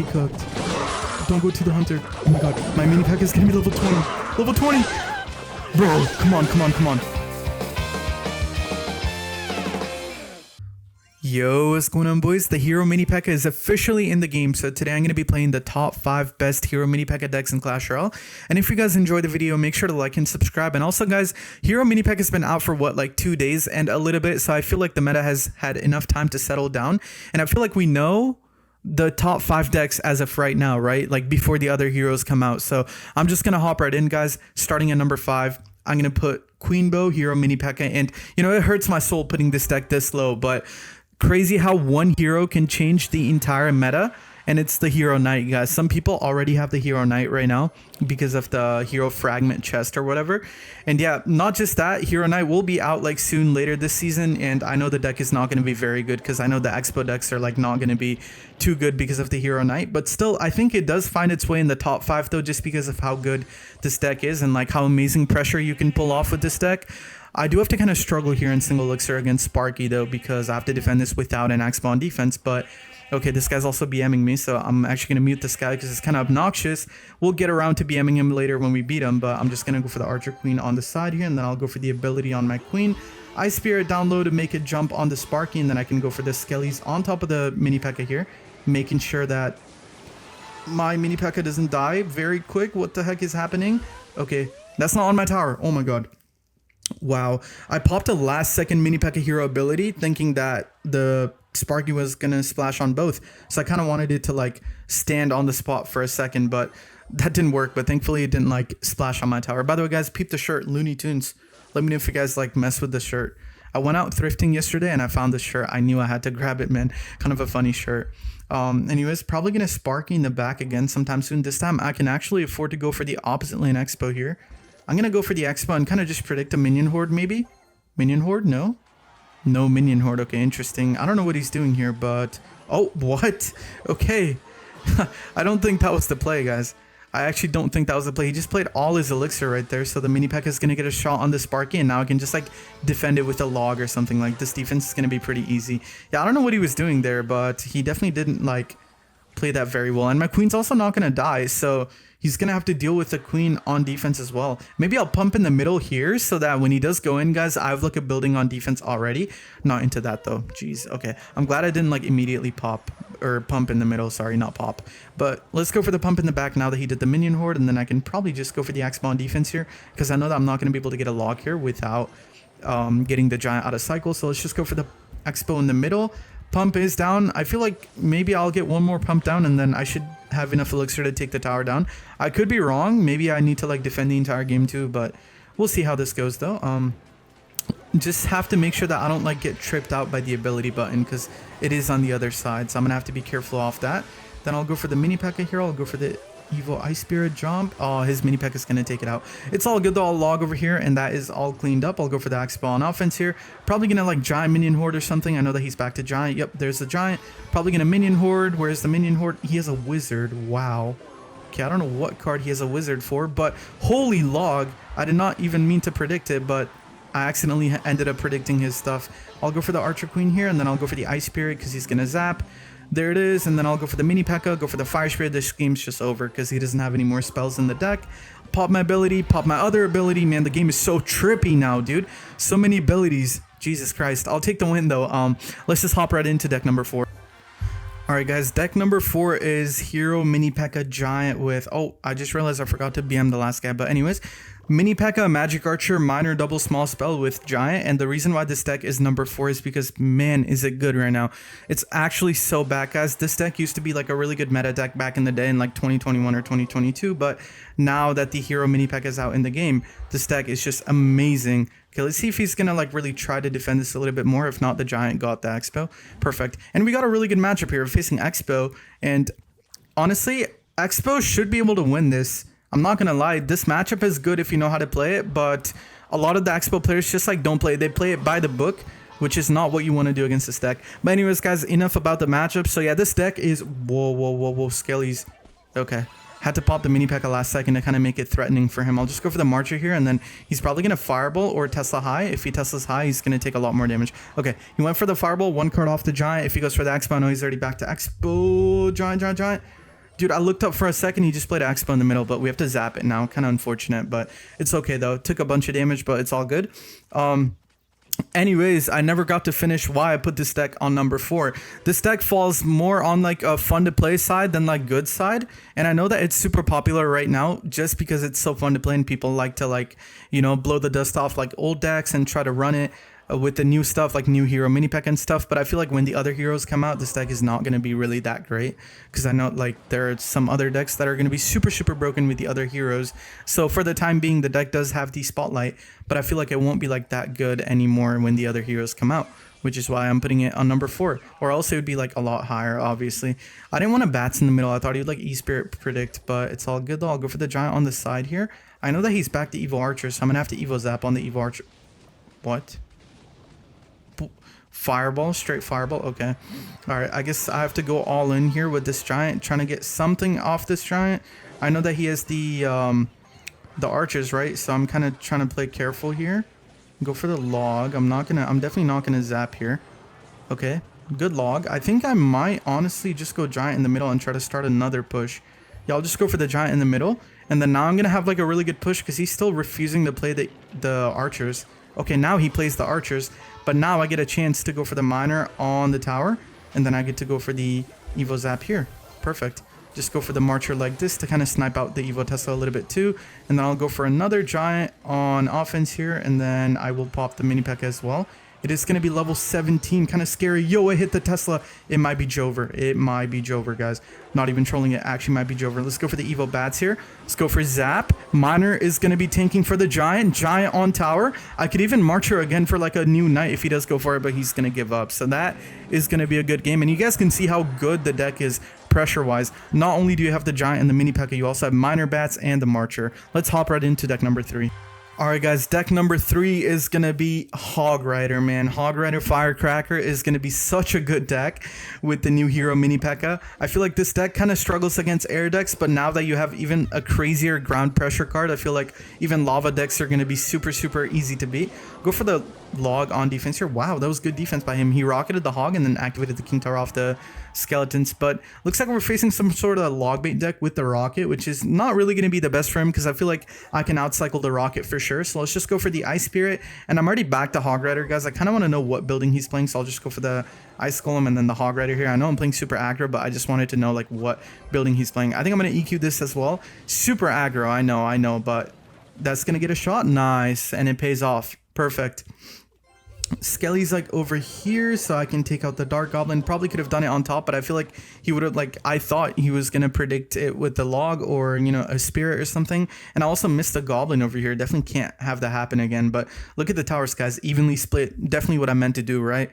be cooked. Don't go to the hunter. Oh my god. My mini pack is gonna be level 20. Level 20! Bro, come on, come on, come on. Yo, what's going on, boys? The Hero Mini Pekka is officially in the game, so today I'm going to be playing the top 5 best Hero Mini Pekka decks in Clash Royale. And if you guys enjoyed the video, make sure to like and subscribe. And also, guys, Hero Mini Pekka has been out for what, like 2 days and a little bit, so I feel like the meta has had enough time to settle down. And I feel like we know the top 5 decks as of right now, right? Like before the other heroes come out. So I'm just going to hop right in, guys. Starting at number 5, I'm going to put Queen Bow, Hero Mini Pekka. And, you know, it hurts my soul putting this deck this low, but crazy how one hero can change the entire meta, and it's the Hero Knight, guys. Some people already have the Hero Knight right now because of the Hero Fragment chest or whatever. And yeah, not just that, Hero Knight will be out like soon later this season, and I know the deck is not going to be very good because I know the Expo decks are like not going to be too good because of the Hero Knight, but still I think it does find its way in the top 5 though, just because of how good this deck is and like how amazing pressure you can pull off with this deck. I do have to kind of struggle here in single elixir against Sparky though, because I have to defend this without an Expo on defense. But okay, this guy's also BMing me, so I'm actually going to mute this guy because it's kind of obnoxious. We'll get around to BMing him later when we beat him, but I'm just going to go for the Archer Queen on the side here, and then I'll go for the ability on my Queen. Ice Spirit down low to make it jump on the Sparky, and then I can go for the Skellies on top of the Mini Pekka here, making sure that my Mini Pekka doesn't die very quick. What the heck is happening? Okay, that's not on my tower. Oh my god. Wow, I popped a last second Mini Pekka hero ability thinking that the Sparky was gonna splash on both, so I kind of wanted it to like stand on the spot for a second, but that didn't work. But thankfully it didn't like splash on my tower. By the way, guys, peep the shirt, Looney Tunes. Let me know if you guys like mess with the shirt. I went out thrifting yesterday and I found this shirt. I knew I had to grab it, man. Kind of a funny shirt. Anyways, probably gonna Sparky in the back again sometime soon. This time I can actually afford to go for the opposite lane Expo here. I'm going to go for the Expo and kind of just predict a minion horde, maybe? Minion horde? No? No minion horde. Okay, interesting. I don't know what he's doing here, but... Oh, what? Okay. I don't think that was the play, guys. I actually don't think that was the play. He just played all his elixir right there, so the Mini Pekka is going to get a shot on the Sparky, and now I can just, like, defend it with a log or something. Like, this defense is going to be pretty easy. Yeah, I don't know what he was doing there, but he definitely didn't, like, play that very well. And my Queen's also not going to die, so he's going to have to deal with the Queen on defense as well. Maybe I'll pump in the middle here so that when he does go in, guys, I have like a building on defense already. Not into that though. Jeez. Okay. I'm glad I didn't like immediately pop or pump in the middle. Sorry, not pop. But let's go for the pump in the back now that he did the minion horde, and then I can probably just go for the Expo on defense here because I know that I'm not going to be able to get a log here without getting the giant out of cycle. So let's just go for the Expo in the middle. Pump is down. I feel like maybe I'll get one more pump down and then I should have enough elixir to take the tower down. I could be wrong. Maybe I need to like defend the entire game too, but we'll see how this goes though. Just have to make sure that I don't like get tripped out by the ability button because it is on the other side, so I'm gonna have to be careful off that. Then I'll go for the Mini Pekka here. I'll go for the Evo Ice Spirit jump. Oh, his Mini Pekka is going to take it out. It's all good though. I'll log over here and that is all cleaned up. I'll go for the Expo on offense here. Probably going to like giant minion horde or something. I know that he's back to giant. Yep, there's the giant. Probably going to minion horde. Where's the minion horde? He has a wizard. Wow. Okay, I don't know what card he has a wizard for, but holy log. I did not even mean to predict it, but I accidentally ended up predicting his stuff. I'll go for the Archer Queen here and then I'll go for the Ice Spirit because he's going to zap. There it is, and then I'll go for the Mini Pekka, go for the Fire Spirit. This game's just over because he doesn't have any more spells in the deck. Pop my ability, pop my other ability. Man, the game is so trippy now, dude. So many abilities. Jesus Christ. I'll take the win, though. Let's just hop right into deck number 4. Alright, guys. Deck number 4 is Hero Mini Pekka Giant with... Oh, I just realized I forgot to BM the last guy. But anyways, Mini Pekka, Magic Archer, minor double small spell with Giant. And the reason why this deck is number 4 is because, man, is it good right now. It's actually so bad, guys. This deck used to be like a really good meta deck back in the day in like 2021 or 2022. But now that the Hero Mini Pekka is out in the game, this deck is just amazing. Okay, let's see if he's going to like really try to defend this a little bit more. If not, the Giant got the Expo. Perfect. And we got a really good matchup here. We're facing Expo. And honestly, Expo should be able to win this. I'm not going to lie, this matchup is good if you know how to play it, but a lot of the Expo players just like don't play it. They play it by the book, which is not what you want to do against this deck. But anyways, guys, enough about the matchup. So yeah, this deck is... Whoa, Skellies. Okay. Had to pop the Mini Pekka last second to kind of make it threatening for him. I'll just go for the Marcher here, and then he's probably going to Fireball or Tesla High. If he Tesla's High, he's going to take a lot more damage. Okay, he went for the Fireball, one card off the Giant. If he goes for the Expo, I know he's already back to Expo. Giant. Dude, I looked up for a second. He just played Expo in the middle, but we have to zap it now. Kind of unfortunate, but it's okay though. Took a bunch of damage, but it's all good. Anyways, I never got to finish why I put this deck on number 4. This deck falls more on like a fun to play side than like good side. And I know that it's super popular right now just because it's so fun to play and people like to like, you know, blow the dust off like old decks and try to run it with the new stuff like new hero mini pack and stuff. But I feel like when the other heroes come out, this deck is not going to be really that great because I know like there are some other decks that are going to be super broken with the other heroes. So for the time being, the deck does have the spotlight, but I feel like it won't be like that good anymore when the other heroes come out, which is why I'm putting it on number 4, or else it would be like a lot higher. Obviously I didn't want to bats in the middle. I thought he would like E-Spirit predict, but it's all good though. I'll go for the giant on the side here. I know that he's back to Evil Archer, so I'm gonna have to Evo Zap on the Evil Archer. What? Fireball, straight fireball. Okay, all right, I guess I have to go all in here with this giant, trying to get something off this giant. I know that he has the archers, right? So I'm kind of trying to play careful here. Go for the log. I'm definitely not gonna zap here. Okay, good log. I think I might honestly just go giant in the middle and try to start another push. Yeah, I'll just go for the giant in the middle, and then now I'm gonna have like a really good push because he's still refusing to play the archers. Okay, now he plays the archers, but now I get a chance to go for the miner on the tower, and then I get to go for the Evo Zap here. Perfect. Just go for the Marcher like this to kind of snipe out the Evo Tesla a little bit too, and then I'll go for another giant on offense here, and then I will pop the mini Pekka as well. It is going to be level 17, kind of scary. Yo, it hit the Tesla. It might be Jover. It might be Jover, guys. Not even trolling, it actually might be Jover. Let's go for the Evo Bats here. Let's go for Zap. Miner is going to be tanking for the Giant. Giant on tower. I could even Marcher again for like a new Knight if he does go for it, but he's going to give up. So that is going to be a good game. And you guys can see how good the deck is pressure-wise. Not only do you have the Giant and the Mini Pekka, you also have Miner Bats and the Marcher. Let's hop right into deck number 3. Alright guys, deck number 3 is going to be Hog Rider, man. Hog Rider Firecracker is going to be such a good deck with the new hero Mini Pekka. I feel like this deck kind of struggles against air decks, but now that you have even a crazier ground pressure card, I feel like even lava decks are going to be super easy to beat. Go for the log on defense here. Wow, that was good defense by him. He rocketed the hog and then activated the King Tower off the skeletons, but looks like we're facing some sort of log bait deck with the rocket, which is not really going to be the best for him because I feel like I can outcycle the rocket for sure. So let's just go for the Ice Spirit, and I'm already back to Hog Rider, guys. I kind of want to know what building he's playing, so I'll just go for the Ice Golem and then the Hog Rider here. I know I'm playing super aggro, but I just wanted to know like what building he's playing. I think I'm going to EQ this as well. Super aggro, I know, but that's going to get a shot. Nice, and it pays off. Perfect. Skelly's like over here, so I can take out the Dark Goblin. Probably could have done it on top, but I feel like he would have, like, I thought he was gonna predict it with the log or, you know, a spirit or something. And I also missed the Goblin over here. Definitely can't have that happen again. But look at the towers, guys, evenly split. Definitely what I meant to do, right?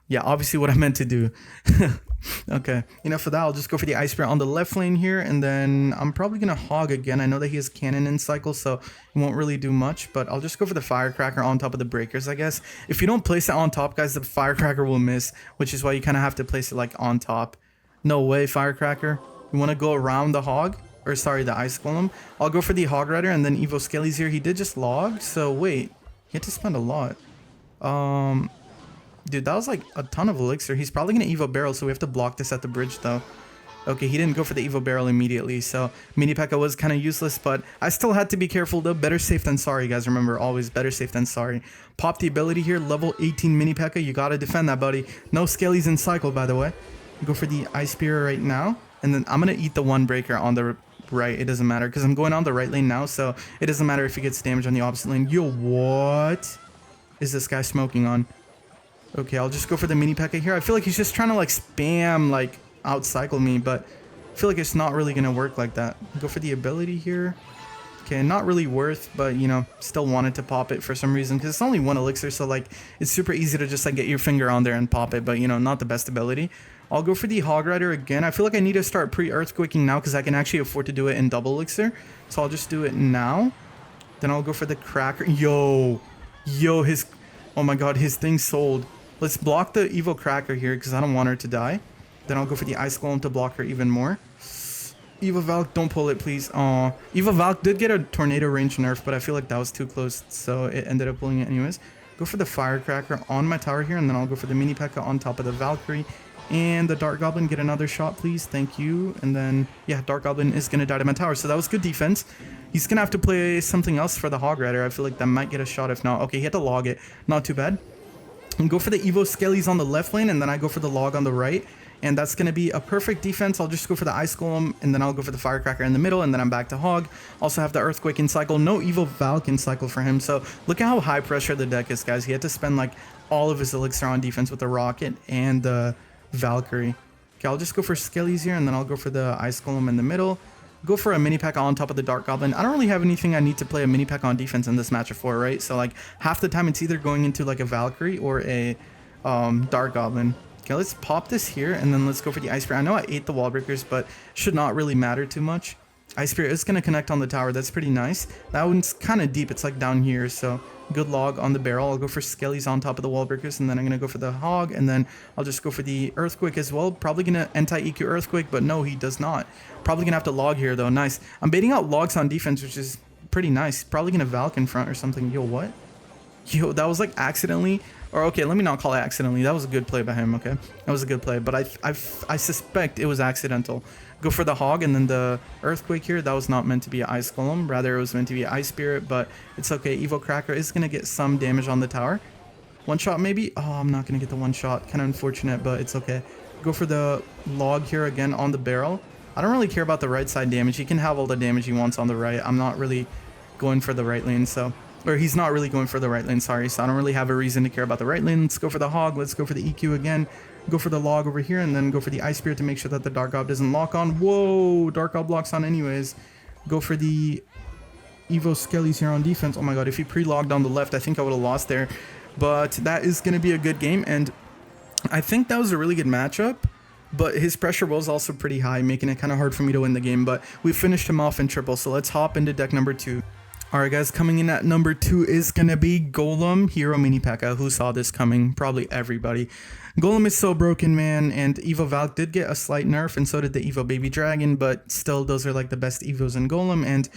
Yeah, obviously what I meant to do. Okay, enough of that. I'll just go for the Ice Spirit on the left lane here, and then I'm probably gonna hog again. I know that he has cannon in cycle, so it won't really do much, but I'll just go for the Firecracker on top of the breakers, I guess. If you don't place it on top, guys, the Firecracker will miss, which is why you kind of have to place it like on top. No way, Firecracker. You want to go around the hog, or sorry, the Ice Golem. I'll go for the Hog Rider, and then Evo Skelly's here. He did just log, so wait, he had to spend a lot. Dude, that was like a ton of elixir. He's probably going to Evo Barrel, so we have to block this at the bridge, though. Okay, he didn't go for the Evo Barrel immediately, so Mini Pekka was kind of useless, but I still had to be careful, though. Better safe than sorry, guys. Remember, always better safe than sorry. Pop the ability here, level 18 Mini Pekka. You got to defend that, buddy. No Skellies in cycle, by the way. Go for the Ice Spear right now, and then I'm going to eat the one breaker on the right. It doesn't matter, because I'm going on the right lane now, so it doesn't matter if he gets damage on the opposite lane. Yo, what is this guy smoking on? Okay, I'll just go for the Mini Pekka here. I feel like he's just trying to like spam, like outcycle me, but I feel like it's not really going to work like that. Go for the ability here. Okay, not really worth, but you know, still wanted to pop it for some reason because it's only one elixir, so like it's super easy to just like get your finger on there and pop it, but you know, not the best ability. I'll go for the Hog Rider again. I feel like I need to start pre-earthquaking now because I can actually afford to do it in double elixir, so I'll just do it now. Then I'll go for the Cracker. Yo, his, oh my god, his thing sold. Let's block the Evo Cracker here because I don't want her to die. Then I'll go for the Ice Golem to block her even more. Evo Valk, don't pull it, please. Aw. Evo Valk did get a Tornado range nerf, but I feel like that was too close, so it ended up pulling it anyways. Go for the Firecracker on my tower here, and then I'll go for the Mini Pekka on top of the Valkyrie. And the Dark Goblin, get another shot, please. Thank you. And then, yeah, Dark Goblin is going to die to my tower. So that was good defense. He's going to have to play something else for the Hog Rider. I feel like that might get a shot if not. Okay, he had to log it. Not too bad. And go for the Evo Skellies on the left lane, and then I go for the log on the right. And that's going to be a perfect defense. I'll just go for the Ice Golem, and then I'll go for the Firecracker in the middle, and then I'm back to Hog. Also have the Earthquake in cycle. No Evo Valk in cycle for him. So look at how high pressure the deck is, guys. He had to spend like all of his Elixir on defense with the Rocket and the Valkyrie. Okay, I'll just go for Skellies here, and then I'll go for the Ice Golem in the middle. Go for a mini Pekka on top of the Dark Goblin. I don't really have anything I need to play a mini Pekka on defense in this matchup for, right? So like half the time it's either going into like a Valkyrie or a Dark Goblin. Okay, let's pop this here, and then let's go for the Ice Spirit. I know I ate the wall breakers, but should not really matter too much. Ice Spirit is going to connect on the tower. That's pretty nice. That one's kind of deep. It's like down here, so good log on the barrel. I'll go for Skellies on top of the wall breakers, and then I'm going to go for the Hog, and then I'll just go for the Earthquake as well. Probably going to anti-EQ Earthquake, but no, he does not. Probably going to have to log here, though. Nice. I'm baiting out logs on defense, which is pretty nice. Probably going to Valk in front or something. Yo, what? Yo, that was like accidentally... Or okay, let me not call it accidentally. That was a good play by him, okay? That was a good play, but I suspect it was accidental. Go for the Hog and then the Earthquake here. That was not meant to be an Ice Golem. Rather, it was meant to be an Ice Spirit, but it's okay. Evo Cracker is going to get some damage on the tower. One shot maybe? Oh, I'm not going to get the one shot. Kind of unfortunate, but it's okay. Go for the log here again on the barrel. I don't really care about the right side damage. He can have all the damage he wants on the right. I'm not really going for the right lane, so... Or he's not really going for the right lane, sorry. So I don't really have a reason to care about the right lane. Let's go for the Hog. Let's go for the EQ again. Go for the log over here, and then go for the Ice Spirit to make sure that the Dark Gob doesn't lock on. Whoa, Dark Gob locks on anyways. Go for the Evo Skellies here on defense. Oh my god, if he pre-logged on the left, I think I would have lost there. But that is going to be a good game, and I think that was a really good matchup. But his pressure was also pretty high, making it kind of hard for me to win the game. But we finished him off in triple, so let's hop into deck number 2. Alright guys, coming in at number 2 is going to be Golem, Hero Mini Pekka. Who saw this coming? Probably everybody. Golem is so broken, man, and Evo Valk did get a slight nerf, and so did the Evo Baby Dragon, but still, those are like the best Evos in Golem, and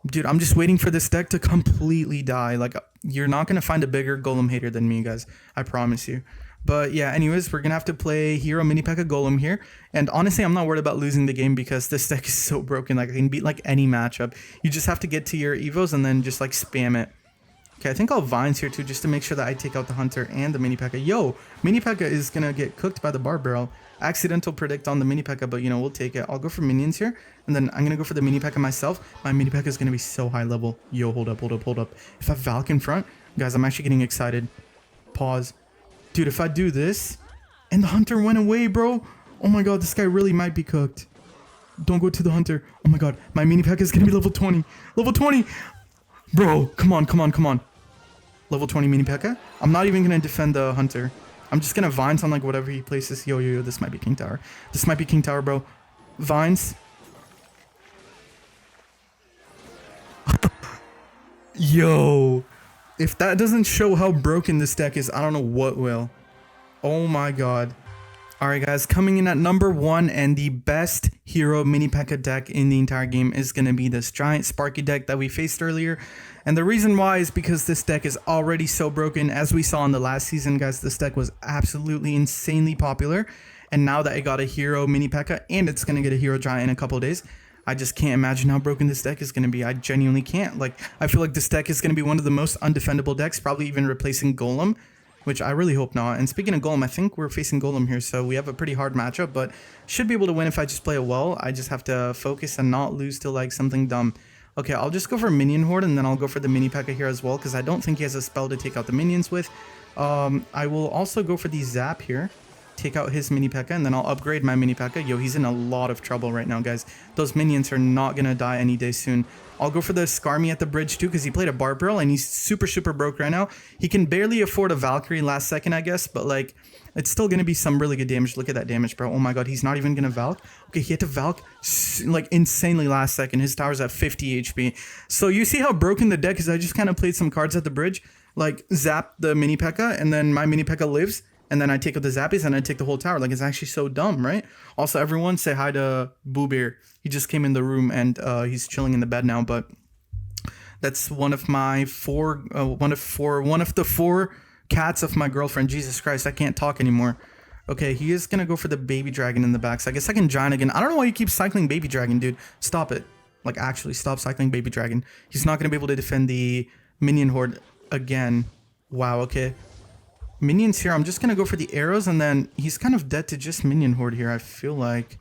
dude, I'm just waiting for this deck to completely die. Like, you're not going to find a bigger Golem hater than me, guys. I promise you. But yeah, anyways, we're going to have to play Hero Mini Pekka Golem here. And honestly, I'm not worried about losing the game because this deck is so broken. Like, I can beat like any matchup. You just have to get to your Evos and then just like spam it. Okay, I think I'll Vines here too, just to make sure that I take out the Hunter and the Mini Pekka. Yo, Mini Pekka is going to get cooked by the Bar Barrel. Accidental predict on the Mini Pekka, but you know, we'll take it. I'll go for minions here, and then I'm going to go for the Mini Pekka myself. My Mini Pekka is going to be so high level. Yo, hold up, hold up, hold up. If I have Valk in front, guys, I'm actually getting excited. Pause. Dude, if I do this, and the Hunter went away, bro. Oh my god, this guy really might be cooked. Don't go to the Hunter. Oh my god, my Mini Pekka is going to be level 20. Level 20! Bro, come on, come on, come on. Level 20 Mini Pekka? I'm not even going to defend the Hunter. I'm just going to Vines on like whatever he places. Yo, yo, yo, this might be King Tower. This might be King Tower, bro. Vines. Yo. If that doesn't show how broken this deck is, I don't know what will. Oh my god. Alright guys, coming in at number 1 and the best Hero Mini Pekka deck in the entire game is going to be this giant Sparky deck that we faced earlier. And the reason why is because this deck is already so broken. As we saw in the last season, guys, this deck was absolutely insanely popular. And now that it got a Hero Mini Pekka and it's going to get a Hero Giant in a couple of days, I just can't imagine how broken this deck is going to be. I genuinely can't. Like, I feel like this deck is going to be one of the most undefendable decks, probably even replacing Golem, which I really hope not. And speaking of Golem, I think we're facing Golem here, so we have a pretty hard matchup, but should be able to win if I just play it well. I just have to focus and not lose to, like, something dumb. Okay, I'll just go for Minion Horde, and then I'll go for the Mini Pekka here as well, because I don't think he has a spell to take out the minions with. I will also go for the Zap here. Take out his Mini Pekka, and then I'll upgrade my Mini Pekka. Yo, he's in a lot of trouble right now, guys. Those minions are not gonna die any day soon. I'll go for the Skarmy at the bridge too, because he played a Bar Barrel and he's super, super broke right now. He can barely afford a Valkyrie last second, I guess, but like, it's still gonna be some really good damage. Look at that damage, bro. Oh my god, he's not even gonna Valk. Okay, he had to Valk like insanely last second. His tower's at 50 HP. So you see how broken the deck is. I just kind of played some cards at the bridge, like zap the Mini Pekka, and then my Mini Pekka lives. And then I take out the Zappies and I take the whole tower. Like, it's actually so dumb, right? Also, everyone say hi to Boo Bear. He just came in the room and he's chilling in the bed now. But that's one of my one of the four cats of my girlfriend. Jesus Christ, I can't talk anymore. Okay, he is gonna go for the baby dragon in the back. So I guess I can giant again. I don't know why you keep cycling baby dragon, dude. Stop it. Like, actually, stop cycling baby dragon. He's not gonna be able to defend the minion horde again. Wow, okay. Minions here. I'm just gonna go for the arrows, and then he's kind of dead to just minion horde here, I feel like.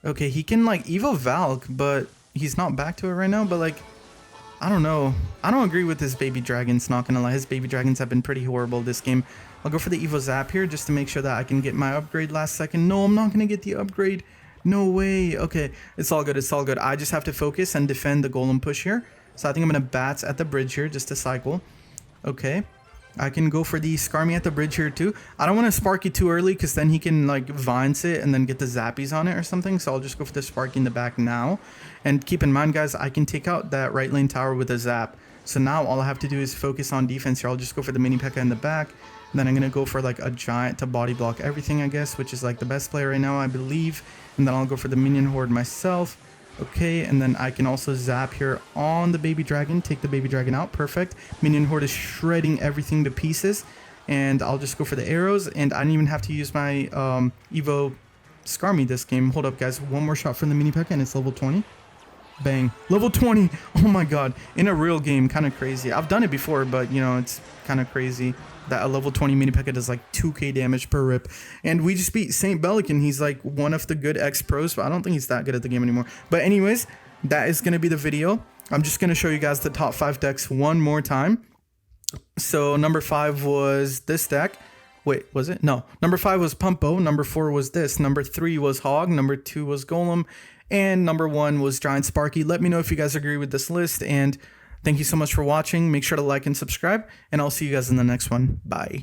Okay, he can, like, Evo Valk, but he's not back to it right now. But, like, I don't know. I don't agree with his baby dragons, not gonna lie. His baby dragons have been pretty horrible this game. I'll go for the Evo Zap here just to make sure that I can get my upgrade last second. No, I'm not gonna get the upgrade. No way. Okay, it's all good. It's all good. I just have to focus and defend the golem push here. So I think I'm gonna bats at the bridge here just to cycle. Okay. I can go for the Skarmy at the bridge here too. I don't want to Sparky too early because then he can like Vines it and then get the Zappies on it or something. So I'll just go for the Sparky in the back now. And keep in mind, guys, I can take out that right lane tower with a Zap. So now all I have to do is focus on defense here. I'll just go for the mini Pekka in the back. And then I'm going to go for like a giant to body block everything, I guess, which is like the best play right now, I believe. And then I'll go for the minion horde myself. Okay, and then I can also zap here on the baby dragon, take the baby dragon out. Perfect. Minion horde is shredding everything to pieces, and I'll just go for the arrows, and I didn't even have to use my Evo Skarmy this game. Hold up, guys. One more shot from the mini Pekka, and it's level 20. Bang. Level 20. Oh my god. In a real game, kind of crazy. I've done it before, but, you know, it's kind of crazy that a level 20 mini Pekka does like 2k damage per rip. And we just beat Saint Belican. He's like one of the good X-Pros, but I don't think he's that good at the game anymore. But anyways, that is going to be the video. I'm just going to show you guys the top 5 decks one more time. So number 5 was this deck. Wait, was it? No. Number 5 was Pumpo. Number 4 was this. Number 3 was Hog. Number 2 was Golem. And number 1 was Giant Sparky. Let me know if you guys agree with this list. And thank you so much for watching. Make sure to like and subscribe. And I'll see you guys in the next one. Bye.